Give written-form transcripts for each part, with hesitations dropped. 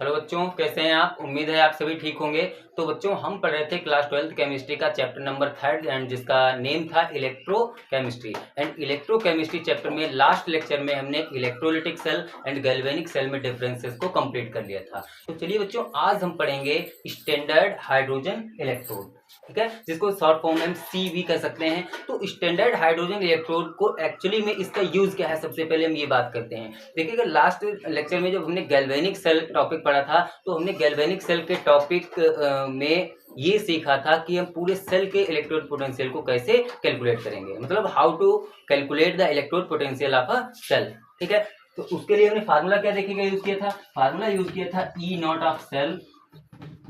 Hello बच्चों, कैसे हैं आप। उम्मीद है आप सभी ठीक होंगे। तो बच्चों, हम पढ़ रहे थे क्लास 12th केमिस्ट्री का चैप्टर नंबर 3 एंड जिसका नेम था इलेक्ट्रोकेमिस्ट्री। एंड इलेक्ट्रोकेमिस्ट्री चैप्टर में लास्ट लेक्चर में हमने electrolytic cell and galvanic cell में डिफरेंसेस को कंप्लीट कर लिया था। तो चलिए बच्चों, आज हम पढ़ेंगे स्टैंडर्ड हाइड्रोजन इलेक्ट्रोड, ठीक है, जिसको शॉर्ट फॉर्म में हम सी भी कह सकते हैं। तो स्टैंडर्ड हाइड्रोजन इलेक्ट्रोड को एक्चुअली में इसका यूज क्या है, सबसे पहले हम ये बात करते हैं। देखिएगा, लास्ट लेक्चर में जब हमने गैल्वेनिक सेल टॉपिक पढ़ा था, तो हमने गैल्वेनिक सेल के टॉपिक में ये सीखा था कि हम पूरे सेल के इलेक्ट्रोड पोटेंशियल को कैसे कैलकुलेट करेंगे, मतलब how to calculate the electrode potential of a cell, ठीक है। तो उसके लिए हमने फार्मूला क्या देखिएगा यूज किया था, फार्मूला यूज किया था E naught of cell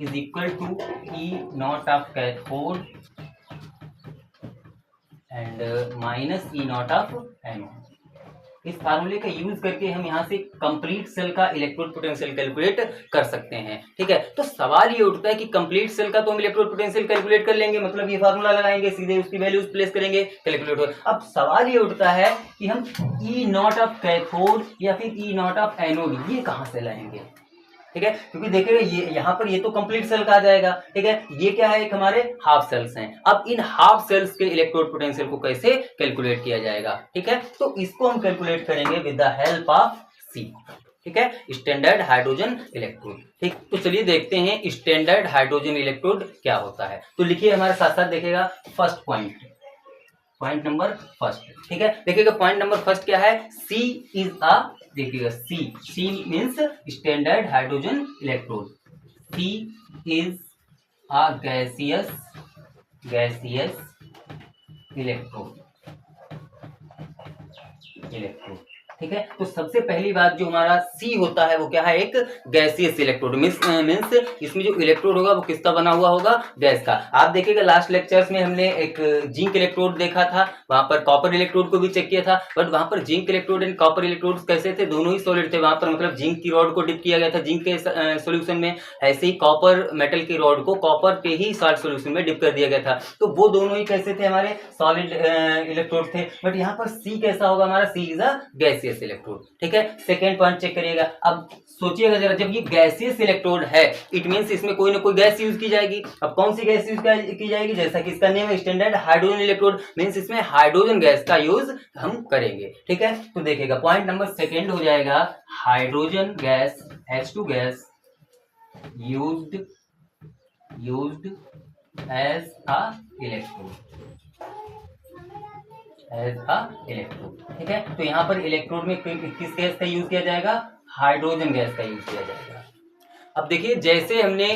is equal to E naught of cathode and minus E naught of anode। इस फार्मूले का यूज करके हम यहाँ से कंप्लीट सेल का इलेक्ट्रोड पोटेंशियल कैलकुलेट कर सकते हैं, ठीक है। तो सवाल ये उठता है कि कंप्लीट सेल का तो हम इलेक्ट्रोड पोटेंशियल कैलकुलेट कर लेंगे, मतलब ये फार्मूला लगाएंगे, सीधे उसकी वैल्यूज प्लेस करेंगे, कैलकुलेट हो। अब सवाल ये उठता है कि हम ई नॉट ऑफ कैथोड या फिर ई नॉट ऑफ एनोड ये कहाँ से लाएंगे, ठीक है। क्योंकि देखिएगा, ये यहाँ पर ये तो कंप्लीट सेल का आ जाएगा, ठीक है। ये क्या है, एक हमारे हाफ सेल्स हैं। अब इन हाफ सेल्स के इलेक्ट्रोड पोटेंशियल को कैसे कैलकुलेट किया जाएगा, ठीक है। तो इसको हम कैलकुलेट करेंगे विद द हेल्प ऑफ सी, ठीक है, स्टैंडर्ड हाइड्रोजन इलेक्ट्रोड, ठीक। तो चलिए देखते हैं स्टैंडर्ड हाइड्रोजन इलेक्ट्रोड क्या होता है। तो लिखिए हमारे साथ साथ, देखिएगा फर्स्ट पॉइंट नंबर फर्स्ट, ठीक है। देखिएगा पॉइंट नंबर फर्स्ट क्या है, सी इज अ, देखिएगा C means standard hydrogen electrode. C is a gaseous electrode, ठीक है। तो सबसे पहली बात जो हमारा सी होता है वो क्या है, एक गैसियस इलेक्ट्रोड। मीन्स इसमें जो इलेक्ट्रोड होगा वो किसका बना हुआ होगा, गैस का। आप देखिएगा लास्ट लेक्चर्स में हमने एक जिंक इलेक्ट्रोड देखा था, वहां पर कॉपर इलेक्ट्रोड को भी चेक किया था, बट वहां पर zinc electrode and copper electrode कैसे थे, दोनों ही सॉलिड थे। वहां पर मतलब जिंक की रॉड को डिप किया गया था जिंक के सोल्यूशन में, ऐसे ही कॉपर मेटल की रॉड को कॉपर के ही सॉल्ट सोल्यूशन में डिप कर दिया गया था। तो वो दोनों ही कैसे थे, हमारे सॉलिड इलेक्ट्रोड थे। बट यहाँ पर सी कैसा होगा, हमारा सी इज अ गैसियस इलेक्ट्रोड, ठीक है। सेकेंड पॉइंट चेक करिएगा। अब सोचिएगा जरा, जब ये गैसियस इलेक्ट्रोड है, इट मींस इसमें कोई ना कोई गैस यूज की जाएगी। अब कौन सी गैस यूज की जाएगी, जैसा कि इसका नेम है स्टैंडर्ड हाइड्रोजन इलेक्ट्रोड, मींस इसमें हाइड्रोजन गैस का यूज हम करेंगे, ठीक है। तो देखिएगा पॉइंट नंबर सेकेंड हो जाएगा, hydrogen gas H2 gas used as a electrode, ठीक है। तो यहाँ पर इलेक्ट्रोड में किस गैस का यूज किया जाएगा, हाइड्रोजन गैस का यूज किया जाएगा। अब देखिए, जैसे हमने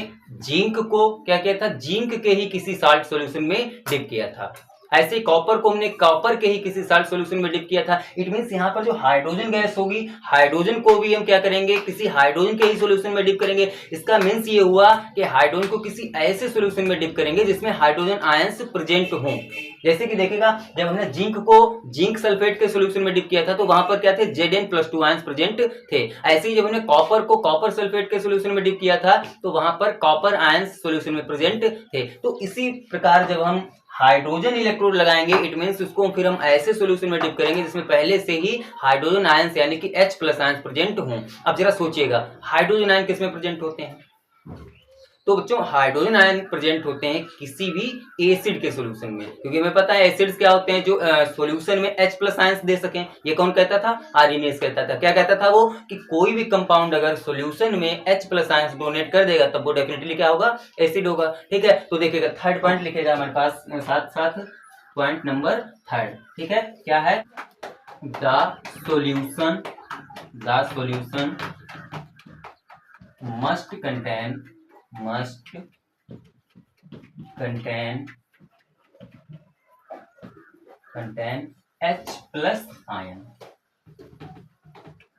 जिंक को क्या किया था, जिंक के ही किसी साल्ट सॉल्यूशन में डिप किया था, ऐसे कॉपर को हमने कॉपर के ही किसी साल्ट सॉल्यूशन में डिप किया था। इट मींस यहाँ पर जो हाइड्रोजन गैस होगी, हाइड्रोजन को भी हम क्या करेंगे, किसी हाइड्रोजन के ही सॉल्यूशन में डिप करेंगे। इसका मींस ये हुआ कि हाइड्रोजन को किसी ऐसे सॉल्यूशन में डिप करेंगे जिसमें हाइड्रोजन आयंस प्रेजेंट हों। जैसे कि देखिएगा, जब हमने जिंक को जिंक सल्फेट के सॉल्यूशन में डिप किया था तो वहां पर क्या थे, Zn+2 आयंस प्रेजेंट थे। ऐसे ही जब हमने कॉपर को कॉपर सल्फेट के सॉल्यूशन में डिप किया था तो वहां पर कॉपर आयंस सॉल्यूशन में प्रेजेंट थे। तो इसी प्रकार जब हम हाइड्रोजन इलेक्ट्रोड लगाएंगे, इट मींस उसको फिर हम ऐसे सॉल्यूशन में डिप करेंगे जिसमें पहले से ही हाइड्रोजन आयंस यानी कि H+ आयंस प्रेजेंट हों। अब जरा सोचिएगा, हाइड्रोजन आयन किसमें प्रेजेंट होते हैं, तो बच्चों हाइड्रोजन आयन प्रेजेंट होते हैं किसी भी एसिड के सॉल्यूशन में, क्योंकि हमें पता है एसिड्स क्या होते हैं, जो सॉल्यूशन में H+ आयंस दे सकें। ये कौन कहता था, आर्हेनियस कहता था। क्या कहता था वो, कि कोई भी कंपाउंड अगर सॉल्यूशन में H+ आयंस डोनेट कर देगा तब वो डेफिनेटली क्या होगा, एसिड होगा, ठीक है। तो देखिएगा थर्ड पॉइंट लिखेगा हमारे पास साथ साथ, पॉइंट नंबर थर्ड, ठीक है। क्या है, the solution must contain H+ ion,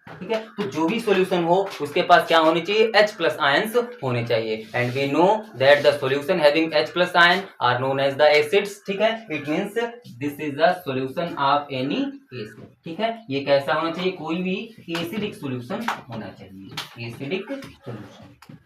ठीक है। तो जो भी सॉल्यूशन हो उसके पास क्या होनी चाहिए, H+ आयंस होने चाहिए। And we know that the solution having H+ ion are known as the acids, ठीक है। It means this is the solution of any acid, ठीक है। ये कैसा होना चाहिए, कोई भी एसिडिक सॉल्यूशन होना चाहिए, एसिडिक सॉल्यूशन।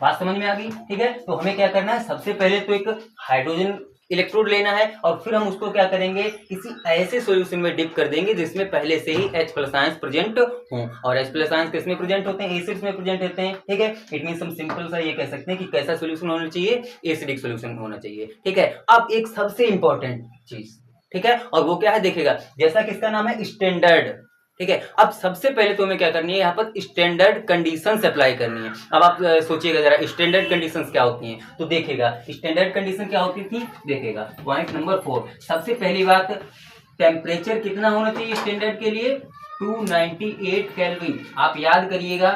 बात समझ में आ गई, ठीक है। तो हमें क्या करना है, सबसे पहले तो एक हाइड्रोजन इलेक्ट्रोड लेना है और फिर हम उसको क्या करेंगे, किसी ऐसे सॉल्यूशन में डिप कर देंगे जिसमें पहले से ही H+ आयंस प्रेजेंट हों, और H+ आयंस किसमें प्रेजेंट होते हैं, एसिड्स में प्रेजेंट होते हैं। ठीक है, इट मींस हम सिंपल सा ये कह सकते हैं कि कैसा सॉल्यूशन होना चाहिए, एसिडिक सॉल्यूशन होना चाहिए। ठीक है, अब एक सबसे इंपॉर्टेंट चीज, ठीक है, और वो क्या है देखिएगा, जैसा कि इसका नाम है स्टैंडर्ड। ठीक है, अब सबसे पहले तो हमें क्या करनी है, यहाँ पर स्टैंडर्ड कंडीशंस अप्लाई करनी है। अब आप सोचिएगा जरा स्टैंडर्ड कंडीशंस क्या होती हैं, तो देखिएगा स्टैंडर्ड कंडीशन क्या होती थी, देखिएगा पॉइंट नंबर 4, सबसे पहली बात, टेम्परेचर कितना होना चाहिए स्टैंडर्ड के लिए, 298 केल्विन। आप याद करिएगा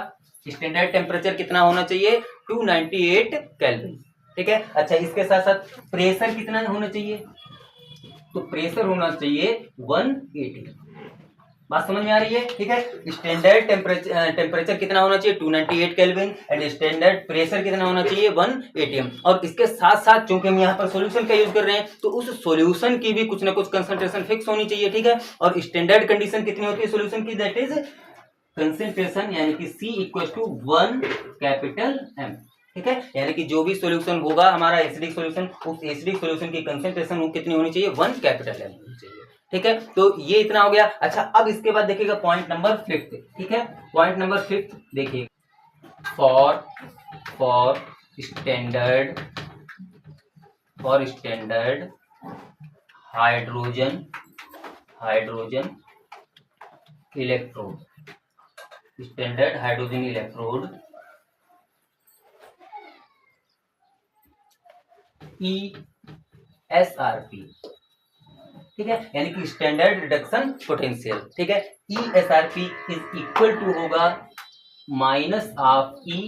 स्टैंडर्ड टेम्परेचर कितना होना चाहिए, 298 केल्विन। ठीक है, अच्छा इसके साथ साथ प्रेशर कितना होना चाहिए, तो प्रेशर होना चाहिए 180। बात समझ में आ रही है। ठीक है, स्टैंडर्ड टेम्परेचर कितना होना चाहिए, 298 केल्विन, एंड स्टैंडर्ड प्रेशर कितना होना चाहिए, 1 atm। और इसके साथ साथ चूंकि हम यहाँ पर सॉल्यूशन का यूज कर रहे हैं तो उस सॉल्यूशन की भी कुछ ना कुछ कंसंट्रेशन फिक्स होनी चाहिए। ठीक है, और स्टैंडर्ड कंडीशन कितनी होती है सॉल्यूशन की, दैट इज कंसंट्रेशन, यानी कि C = 1 M। ठीक है, यानी कि जो भी सॉल्यूशन होगा हमारा एसिडिक सॉल्यूशन, उस एसिडिक सॉल्यूशन की कंसंट्रेशन वो कितनी होनी चाहिए, 1 M होनी चाहिए। ठीक है, तो ये इतना हो गया। अच्छा अब इसके बाद देखिएगा पॉइंट नंबर 5। ठीक है, पॉइंट नंबर 5 देखिए, for standard hydrogen electrode, standard hydrogen electrode ESRP। ठीक है, यानी कि स्टैंडर्ड रिडक्शन पोटेंशियल। ठीक है, ESRP इज इक्वल टू होगा -ESO3।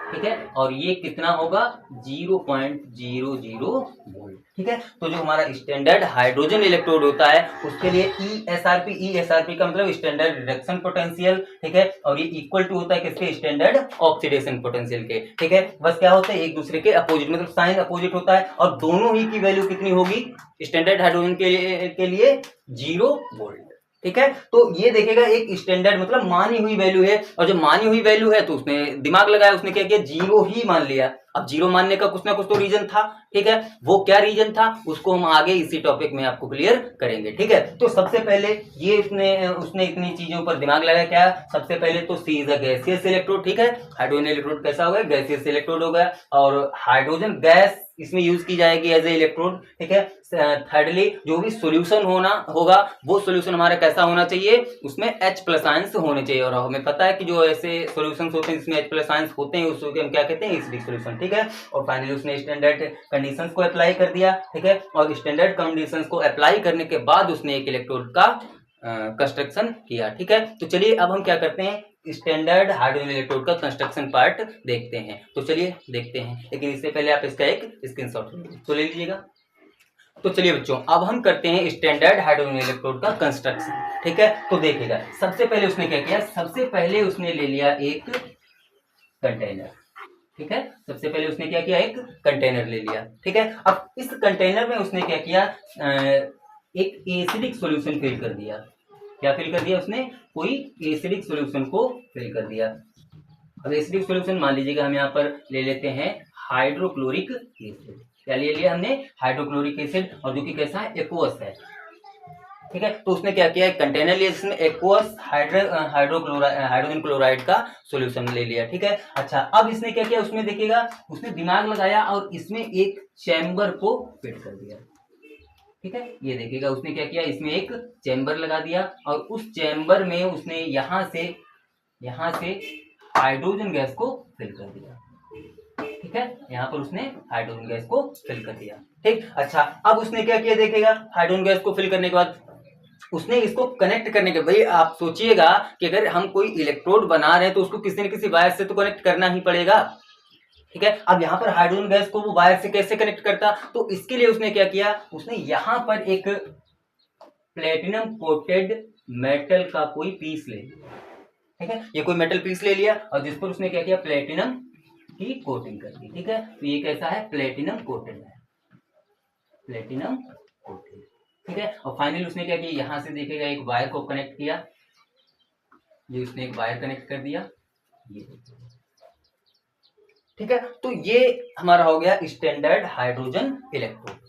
ठीक है, और ये कितना होगा, 0.00 वोल्ट। ठीक है, तो जो हमारा स्टैंडर्ड हाइड्रोजन इलेक्ट्रोड होता है उसके लिए ESRP का मतलब स्टैंडर्ड रिडक्शन पोटेंशियल। ठीक है, और ये इक्वल टू होता है किसके, स्टैंडर्ड ऑक्सीडेशन पोटेंशियल के। ठीक है, बस क्या होता है एक दूसरे के अपोजिट, मतलब साइन अपोजिट होता है, और दोनों ही की वैल्यू कितनी होगी स्टैंडर्ड हाइड्रोजन के लिए 0 वोल्ट। ठीक है, तो ये देखेगा एक स्टैंडर्ड मतलब मानी हुई वैल्यू है, और जब मानी हुई वैल्यू है तो उसने दिमाग लगाया, उसने क्या किया, 0 ही मान लिया। अब 0 मानने का कुछ ना कुछ तो रीजन था। ठीक है, वो क्या रीजन था उसको हम आगे इसी टॉपिक में आपको क्लियर करेंगे। ठीक है, तो सबसे पहले ये उसने इतनी चीजों पर दिमाग लगाया, क्या, सबसे पहले तो C is a gaseous electrode. ठीक है, हाइड्रोजन इलेक्ट्रोड कैसा होगा, गैसियस इलेक्ट्रोड होगा, और हाइड्रोजन गैस इसमें यूज की जाएगी एज ए इलेक्ट्रोड। ठीक है, थर्डली जो भी सॉल्यूशन होगा वो सॉल्यूशन हमारा कैसा होना चाहिए, उसमें H+ आयंस होने चाहिए, और हमें पता है कि जो ऐसे सॉल्यूशंस होते हैं जिसमें H+ आयंस होते हैं उसको हम क्या कहते हैं, एसिडिक सॉल्यूशन। ठीक है, और फाइनली उसने स्टैंडर्ड कंडीशंस को अप्लाई कर दिया। ठीक है, और स्टैंडर्ड कंडीशंस को अप्लाई करने के बाद उसने एक इलेक्ट्रोड का कंस्ट्रक्शन किया। ठीक है, तो चलिए अब हम क्या करते हैं, स्टैंडर्ड हाइड्रोजन इलेक्ट्रोड का कंस्ट्रक्शन पार्ट देखते हैं। तो चलिए देखते हैं, लेकिन इससे पहले आप इसका एक स्क्रीनशॉट तो ले लीजिएगा। तो चलिए बच्चों अब हम करते हैं स्टैंडर्ड हाइड्रोजन इलेक्ट्रोड का कंस्ट्रक्शन। ठीक है, तो देखिएगा सबसे पहले उसने क्या किया, सबसे पहले उसने ले लिया एक कंटेनर। ठीक है, सबसे पहले उसने क्या किया, एक कंटेनर ले लिया। ठीक है, अब इस कंटेनर में उसने क्या किया, एक एसिडिक सॉल्यूशन फिल कर दिया। क्या फिल कर दिया उसने, कोई एसिडिक सॉल्यूशन को फिल कर दिया। अब एसिडिक सॉल्यूशन मान लीजिएगा हम यहाँ पर ले लेते हैं हाइड्रोक्लोरिक एसिड। क्या ले लिया हमने, हाइड्रोक्लोरिक एसिड, और जो कि कैसा है, एक्वस है। ठीक है, तो उसने क्या किया, एक कंटेनर लिया जिसमें एक्वस हाइड्रोजन क्लोराइड का सॉल्यूशन ले लिया। ठीक है, अच्छा अब इसने क्या किया, उसमें देखिएगा उसने दिमाग लगाया और इसमें एक चैम्बर को फिट कर दिया। ठीक है, ये देखिएगा उसने क्या किया, इसमें एक चैम्बर लगा दिया, और उस चैम्बर में उसने यहाँ से हाइड्रोजन गैस को फिल कर दिया। ठीक है, यहाँ पर उसने हाइड्रोजन गैस को फिल कर दिया। ठीक, अच्छा अब उसने क्या किया, देखेगा हाइड्रोजन गैस को फिल करने के बाद उसने इसको कनेक्ट करने के, भाई आप सोचिएगा कि अगर हम कोई इलेक्ट्रोड बना रहे हैं तो उसको किसी न किसी वायर से तो कनेक्ट करना ही पड़ेगा। ठीक है, अब यहाँ पर हाइड्रोजन गैस को वो वायर से कैसे कनेक्ट करता, तो इसके लिए उसने क्या किया, उसने यहाँ पर एक प्लेटिनम कोटेड मेटल का कोई पीस ले लिया। ठीक है, ये कोई मेटल पीस ले लिया और जिस पर उसने क्या किया, प्लेटिनम की कोटिंग कर दी। ठीक है, तो ये कैसा है, प्लेटिनम कोटेड है, प्लेटिनम कोटेड। ठीक है, और फाइनली उसने क्या किया, यहां से देखेगा एक वायर को कनेक्ट किया, ये उसने एक वायर कनेक्ट कर दिया, ये ठीक है, तो ये हमारा हो गया स्टैंडर्ड हाइड्रोजन इलेक्ट्रोड।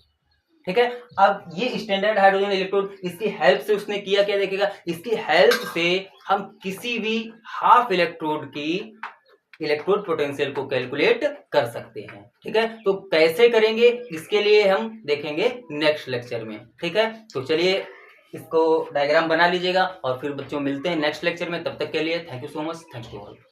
ठीक है, अब ये स्टैंडर्ड हाइड्रोजन इलेक्ट्रोड, इसकी हेल्प से उसने किया क्या, देखिएगा, इसकी हेल्प से हम किसी भी हाफ इलेक्ट्रोड की इलेक्ट्रोड पोटेंशियल को कैलकुलेट कर सकते हैं। ठीक है, तो कैसे करेंगे इसके लिए हम देखेंगे नेक्स्ट लेक्चर में। ठीक है, तो चलिए इसको डायग्राम बना लीजिएगा और फिर बच्चों मिलते हैं नेक्स्ट लेक्चर में। तब तक के लिए thank you so much, thank you all.